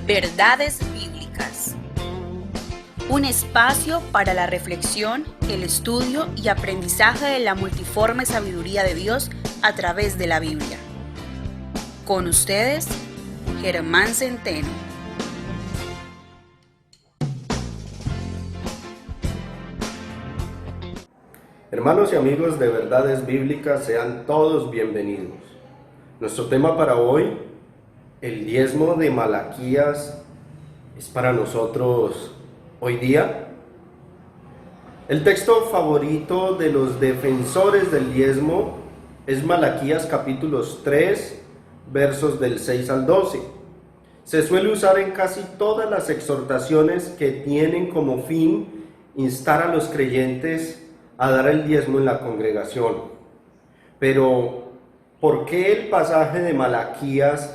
Verdades bíblicas. Un espacio para la reflexión, el estudio y aprendizaje de la multiforme sabiduría de Dios a través de la Biblia. Con ustedes, Germán Centeno. Hermanos y amigos de Verdades Bíblicas, sean todos bienvenidos. Nuestro tema para hoy, el diezmo de Malaquías, es para nosotros hoy día. El texto favorito de los defensores del diezmo es Malaquías capítulos 3, versos del 6 al 12. Se suele usar en casi todas las exhortaciones que tienen como fin instar a los creyentes a dar el diezmo en la congregación. Pero, ¿por qué el pasaje de Malaquías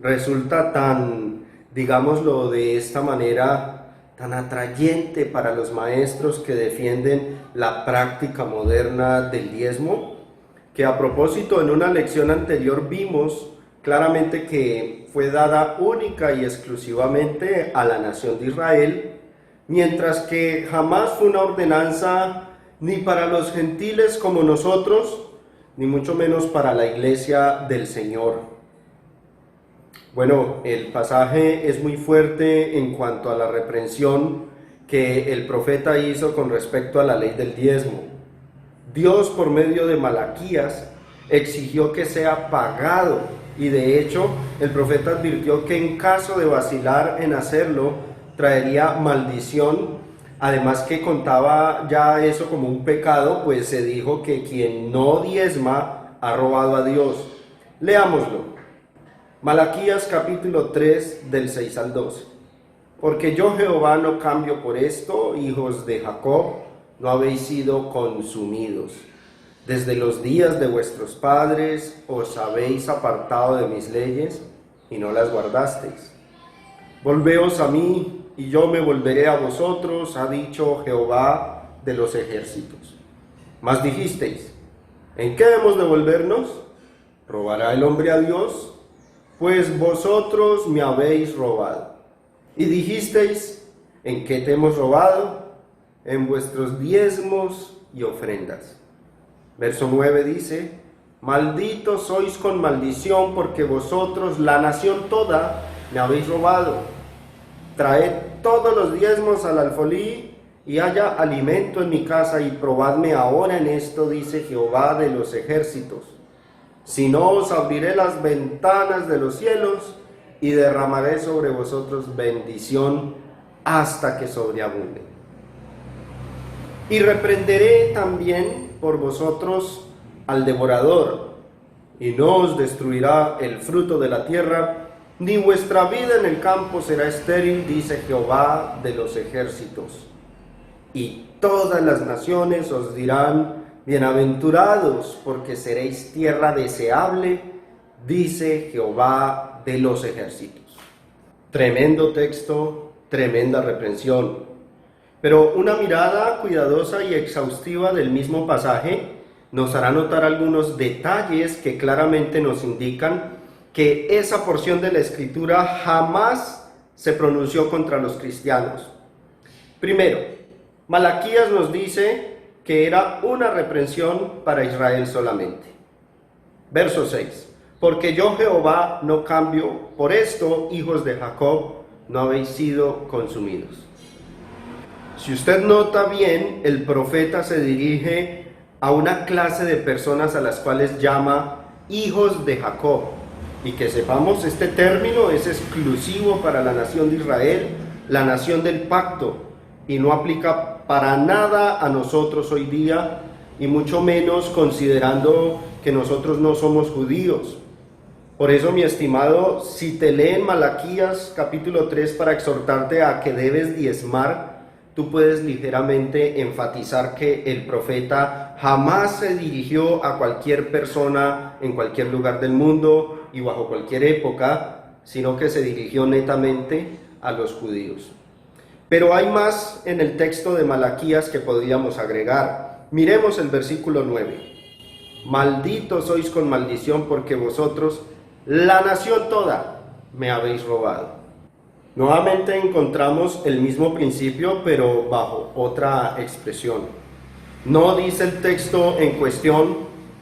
resulta tan, digámoslo de esta manera, tan atrayente para los maestros que defienden la práctica moderna del diezmo? Que a propósito, en una lección anterior vimos claramente que fue dada única y exclusivamente a la nación de Israel, mientras que jamás fue una ordenanza ni para los gentiles como nosotros, ni mucho menos para la iglesia del Señor. Bueno, el pasaje es muy fuerte en cuanto a la reprensión que el profeta hizo con respecto a la ley del diezmo. Dios, por medio de Malaquías, exigió que sea pagado, y de hecho el profeta advirtió que en caso de vacilar en hacerlo, traería maldición. Además que contaba ya eso como un pecado, pues se dijo que quien no diezma ha robado a Dios. Leámoslo. Malaquías capítulo 3 del 6 al 12. Porque yo Jehová no cambio por esto, hijos de Jacob, no habéis sido consumidos. Desde los días de vuestros padres os habéis apartado de mis leyes y no las guardasteis. Volveos a mí, y yo me volveré a vosotros, ha dicho Jehová de los ejércitos. Mas dijisteis, ¿en qué hemos de volvernos? ¿Robará el hombre a Dios? Pues vosotros me habéis robado. Y dijisteis, ¿en qué te hemos robado? En vuestros diezmos y ofrendas. Verso 9 dice, malditos sois con maldición, porque vosotros, la nación toda, me habéis robado. Traed todos los diezmos al alfolí y haya alimento en mi casa, y probadme ahora en esto, dice Jehová de los ejércitos. Si no, os abriré las ventanas de los cielos y derramaré sobre vosotros bendición hasta que sobreabunde. Y reprenderé también por vosotros al devorador, y no os destruirá el fruto de la tierra, ni vuestra vida en el campo será estéril, dice Jehová de los ejércitos. Y todas las naciones os dirán, bienaventurados, porque seréis tierra deseable, dice Jehová de los ejércitos. Tremendo texto, tremenda reprensión. Pero una mirada cuidadosa y exhaustiva del mismo pasaje nos hará notar algunos detalles que claramente nos indican que esa porción de la Escritura jamás se pronunció contra los cristianos. Primero, Malaquías nos dice que era una reprensión para Israel solamente. Verso 6. Porque yo Jehová no cambio, por esto, hijos de Jacob, no habéis sido consumidos. Si usted nota bien, el profeta se dirige a una clase de personas a las cuales llama hijos de Jacob. Y que sepamos, este término es exclusivo para la nación de Israel, la nación del pacto, y no aplica para nada a nosotros hoy día, y mucho menos considerando que nosotros no somos judíos. Por eso, mi estimado, si te leen Malaquías capítulo 3 para exhortarte a que debes diezmar, tú puedes ligeramente enfatizar que el profeta jamás se dirigió a cualquier persona en cualquier lugar del mundo y bajo cualquier época, sino que se dirigió netamente a los judíos. Pero hay más en el texto de Malaquías que podríamos agregar. Miremos el versículo 9. Malditos sois con maldición, porque vosotros, la nación toda, me habéis robado. Nuevamente encontramos el mismo principio, pero bajo otra expresión. No dice el texto en cuestión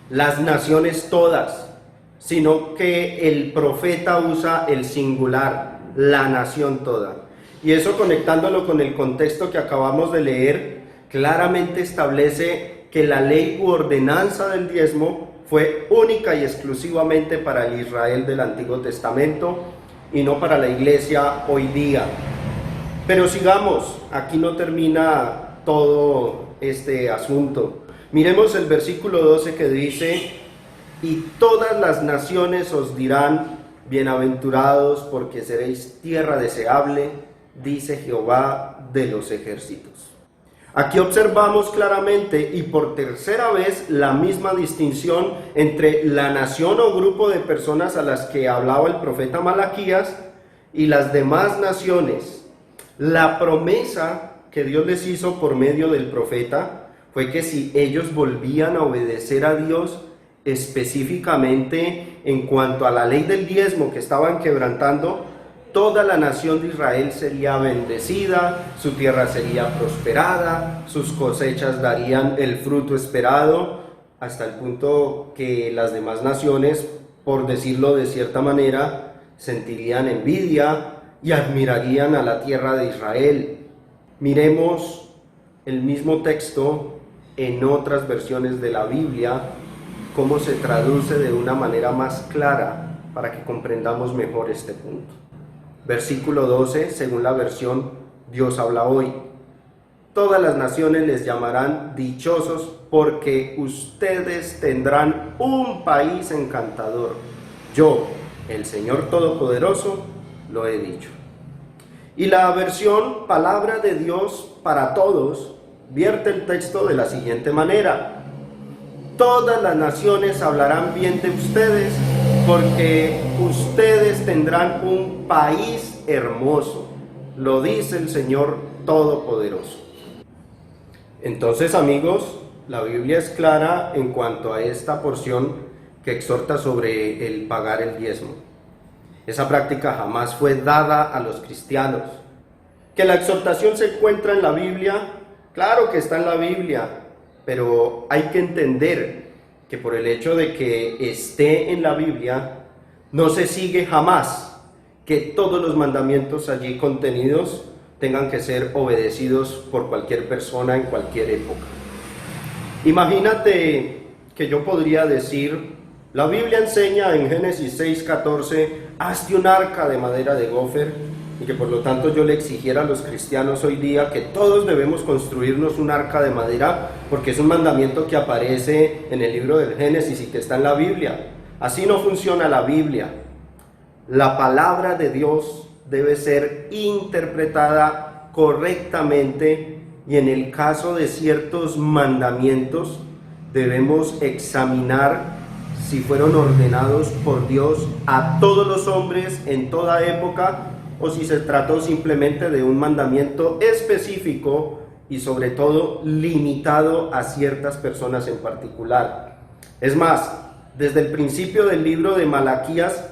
las naciones todas, sino que el profeta usa el singular, la nación toda. Y eso, conectándolo con el contexto que acabamos de leer, claramente establece que la ley u ordenanza del diezmo fue única y exclusivamente para el Israel del Antiguo Testamento y no para la iglesia hoy día. Pero sigamos, aquí no termina todo este asunto. Miremos el versículo 12 que dice: y todas las naciones os dirán, bienaventurados, porque seréis tierra deseable, dice Jehová de los ejércitos. Aquí observamos claramente y por tercera vez la misma distinción entre la nación o grupo de personas a las que hablaba el profeta Malaquías y las demás naciones. La promesa que Dios les hizo por medio del profeta fue que si ellos volvían a obedecer a Dios, específicamente en cuanto a la ley del diezmo que estaban quebrantando, toda la nación de Israel sería bendecida, su tierra sería prosperada, sus cosechas darían el fruto esperado, hasta el punto que las demás naciones, por decirlo de cierta manera, sentirían envidia y admirarían a la tierra de Israel. Miremos el mismo texto en otras versiones de la Biblia, cómo se traduce de una manera más clara para que comprendamos mejor este punto. Versículo 12, según la versión Dios habla hoy. Todas las naciones les llamarán dichosos porque ustedes tendrán un país encantador. Yo, el Señor Todopoderoso, lo he dicho. Y la versión Palabra de Dios para Todos vierte el texto de la siguiente manera: todas las naciones hablarán bien de ustedes porque ustedes tendrán un país hermoso, lo dice el Señor Todopoderoso. Entonces, amigos, la Biblia es clara en cuanto a esta porción que exhorta sobre el pagar el diezmo. Esa práctica jamás fue dada a los cristianos. Que la exhortación se encuentra en la Biblia, claro que está en la Biblia, pero hay que entender que por el hecho de que esté en la Biblia, no se sigue jamás que todos los mandamientos allí contenidos tengan que ser obedecidos por cualquier persona en cualquier época. Imagínate que yo podría decir, la Biblia enseña en Génesis 6:14, hazte un arca de madera de gofer, y que por lo tanto yo le exigiera a los cristianos hoy día que todos debemos construirnos un arca de madera, porque es un mandamiento que aparece en el libro del Génesis y que está en la Biblia. Así no funciona la Biblia. La palabra de Dios debe ser interpretada correctamente, y en el caso de ciertos mandamientos debemos examinar si fueron ordenados por Dios a todos los hombres en toda época, o si se trató simplemente de un mandamiento específico y sobre todo limitado a ciertas personas en particular. Es más, desde el principio del libro de Malaquías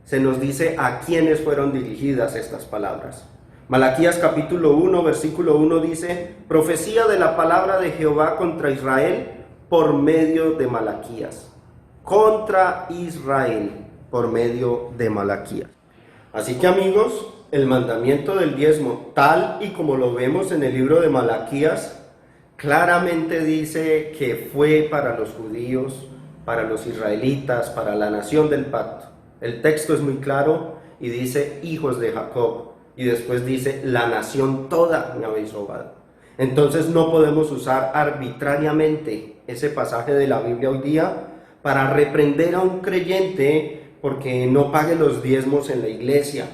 se nos dice a quiénes fueron dirigidas estas palabras. Malaquías capítulo 1, versículo 1 dice: profecía de la palabra de Jehová contra Israel por medio de Malaquías. Contra Israel por medio de Malaquías. Así que, amigos, el mandamiento del diezmo, tal y como lo vemos en el libro de Malaquías, claramente dice que fue para los judíos, para los israelitas, para la nación del pacto. El texto es muy claro y dice hijos de Jacob, y después dice la nación toda me habéis robado. Entonces no podemos usar arbitrariamente ese pasaje de la Biblia hoy día para reprender a un creyente porque no pague los diezmos en la iglesia.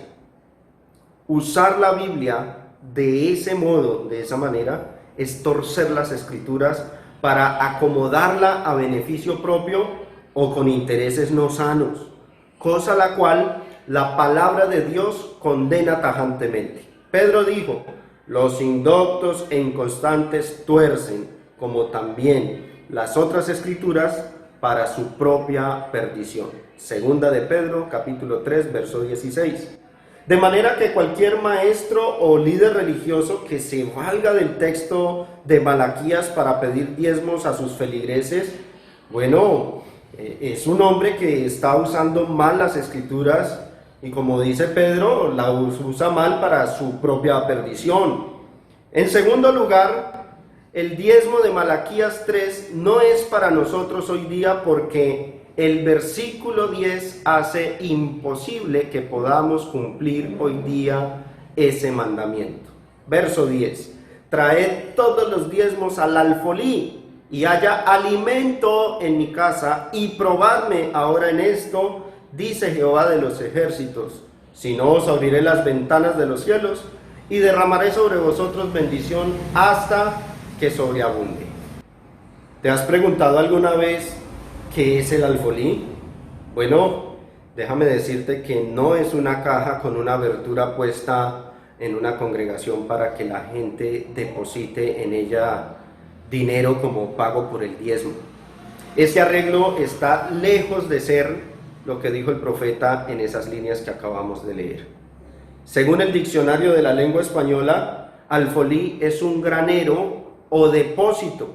Usar la Biblia de ese modo, de esa manera, es torcer las escrituras para acomodarla a beneficio propio o con intereses no sanos, cosa la cual la palabra de Dios condena tajantemente. Pedro dijo: los indoctos e inconstantes tuercen, como también las otras escrituras, para su propia perdición. Segunda de Pedro, capítulo 3, verso 16. De manera que cualquier maestro o líder religioso que se valga del texto de Malaquías para pedir diezmos a sus feligreses, bueno, es un hombre que está usando mal las escrituras y, como dice Pedro, la usa mal para su propia perdición. En segundo lugar, el diezmo de Malaquías 3 no es para nosotros hoy día porque el versículo 10 hace imposible que podamos cumplir hoy día ese mandamiento. Verso 10: traed todos los diezmos al alfolí y haya alimento en mi casa, y probadme ahora en esto, dice Jehová de los ejércitos, si no os abriré las ventanas de los cielos y derramaré sobre vosotros bendición hasta que sobreabunde. ¿Te has preguntado alguna vez qué es el alfolí? Bueno, déjame decirte que no es una caja con una abertura puesta en una congregación para que la gente deposite en ella dinero como pago por el diezmo. Ese arreglo está lejos de ser lo que dijo el profeta en esas líneas que acabamos de leer. Según el diccionario de la lengua española, alfolí es un granero o depósito.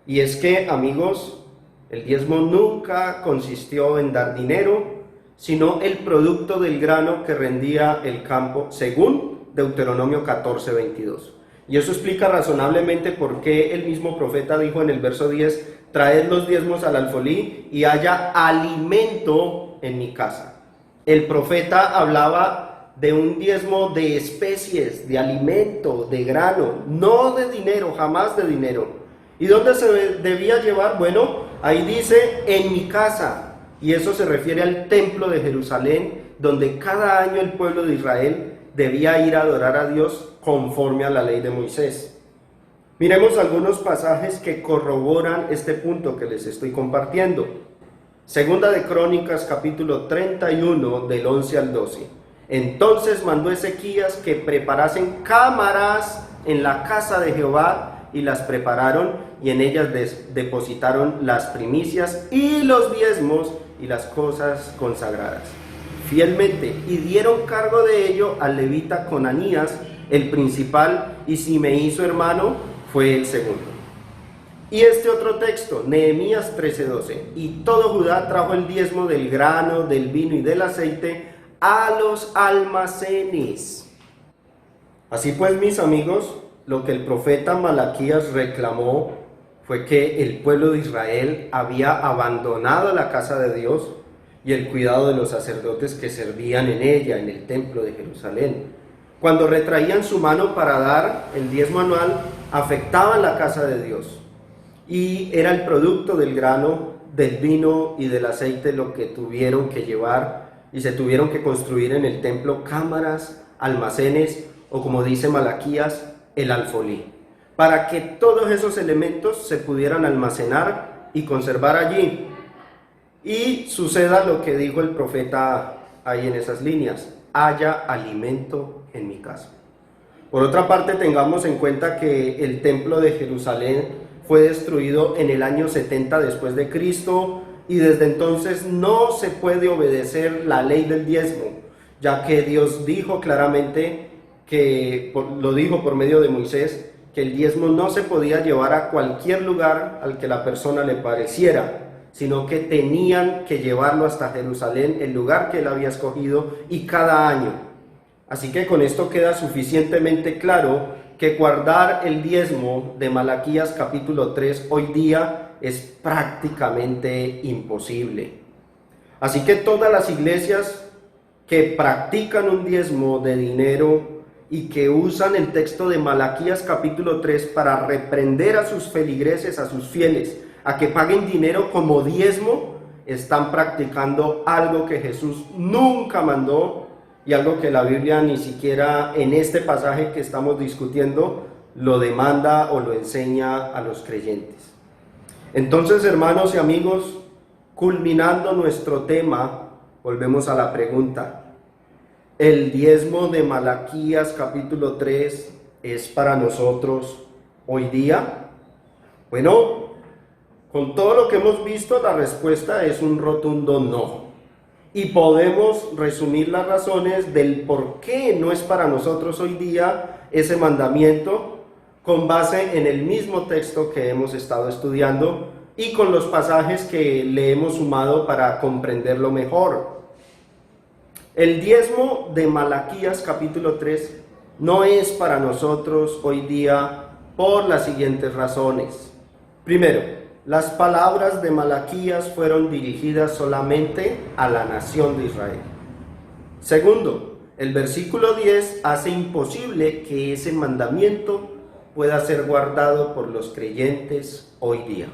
Y es que, amigos, el diezmo nunca consistió en dar dinero, sino el producto del grano que rendía el campo, según Deuteronomio 14:22. Y eso explica razonablemente por qué el mismo profeta dijo en el verso 10, traed los diezmos al alfolí y haya alimento en mi casa. El profeta hablaba de un diezmo de especies, de alimento, de grano, no de dinero, jamás de dinero. ¿Y dónde se debía llevar? Bueno, ahí dice, en mi casa. Y eso se refiere al templo de Jerusalén, donde cada año el pueblo de Israel debía ir a adorar a Dios conforme a la ley de Moisés. Miremos algunos pasajes que corroboran este punto que les estoy compartiendo. Segunda de Crónicas, capítulo 31, del 11 al 12. Entonces mandó Ezequías que preparasen cámaras en la casa de Jehová, y las prepararon, y en ellas depositaron las primicias y los diezmos y las cosas consagradas fielmente, y dieron cargo de ello al levita Conanías, el principal, y Simei su hermano fue el segundo. Y este otro texto, Nehemías 13:12, y todo Judá trajo el diezmo del grano, del vino y del aceite a los almacenes. Así pues, mis amigos, lo que el profeta Malaquías reclamó fue que el pueblo de Israel había abandonado la casa de Dios y el cuidado de los sacerdotes que servían en ella, en el templo de Jerusalén. Cuando retraían su mano para dar el diezmo anual, afectaban la casa de Dios. Y era el producto del grano, del vino y del aceite lo que tuvieron que llevar, y se tuvieron que construir en el templo cámaras, almacenes, o como dice Malaquías, el alfolí, para que todos esos elementos se pudieran almacenar y conservar allí. Y suceda lo que dijo el profeta ahí en esas líneas, haya alimento en mi casa. Por otra parte, tengamos en cuenta que el templo de Jerusalén fue destruido en el año 70 después de Cristo, y desde entonces no se puede obedecer la ley del diezmo, ya que Dios dijo claramente lo dijo por medio de Moisés, que el diezmo no se podía llevar a cualquier lugar al que la persona le pareciera, sino que tenían que llevarlo hasta Jerusalén, el lugar que él había escogido, y cada año. Así que con esto queda suficientemente claro que guardar el diezmo de Malaquías capítulo 3 hoy día es prácticamente imposible. Así que todas las iglesias que practican un diezmo de dinero y que usan el texto de Malaquías capítulo 3 para reprender a sus feligreses, a sus fieles, a que paguen dinero como diezmo, están practicando algo que Jesús nunca mandó, y algo que la Biblia ni siquiera en este pasaje que estamos discutiendo lo demanda o lo enseña a los creyentes. Entonces, hermanos y amigos, culminando nuestro tema, volvemos a la pregunta: ¿el diezmo de Malaquías capítulo 3 es para nosotros hoy día? Bueno, con todo lo que hemos visto, la respuesta es un rotundo no. y podemos resumir las razones del por qué no es para nosotros hoy día ese mandamiento con base en el mismo texto que hemos estado estudiando y con los pasajes que le hemos sumado para comprenderlo mejor. El diezmo de Malaquías capítulo 3 no es para nosotros hoy día por las siguientes razones. Primero, las palabras de Malaquías fueron dirigidas solamente a la nación de Israel. Segundo, el versículo 10 hace imposible que ese mandamiento pueda ser guardado por los creyentes hoy día.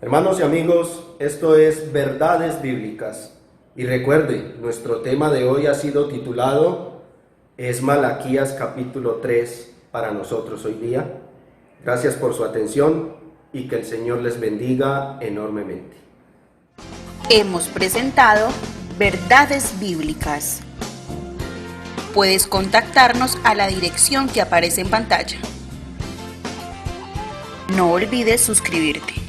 Hermanos y amigos, esto es Verdades Bíblicas. Y recuerde, nuestro tema de hoy ha sido titulado ¿Es Malaquías capítulo 3 para nosotros hoy día? Gracias por su atención y que el Señor les bendiga enormemente. Hemos presentado Verdades Bíblicas. Puedes contactarnos a la dirección que aparece en pantalla. No olvides suscribirte.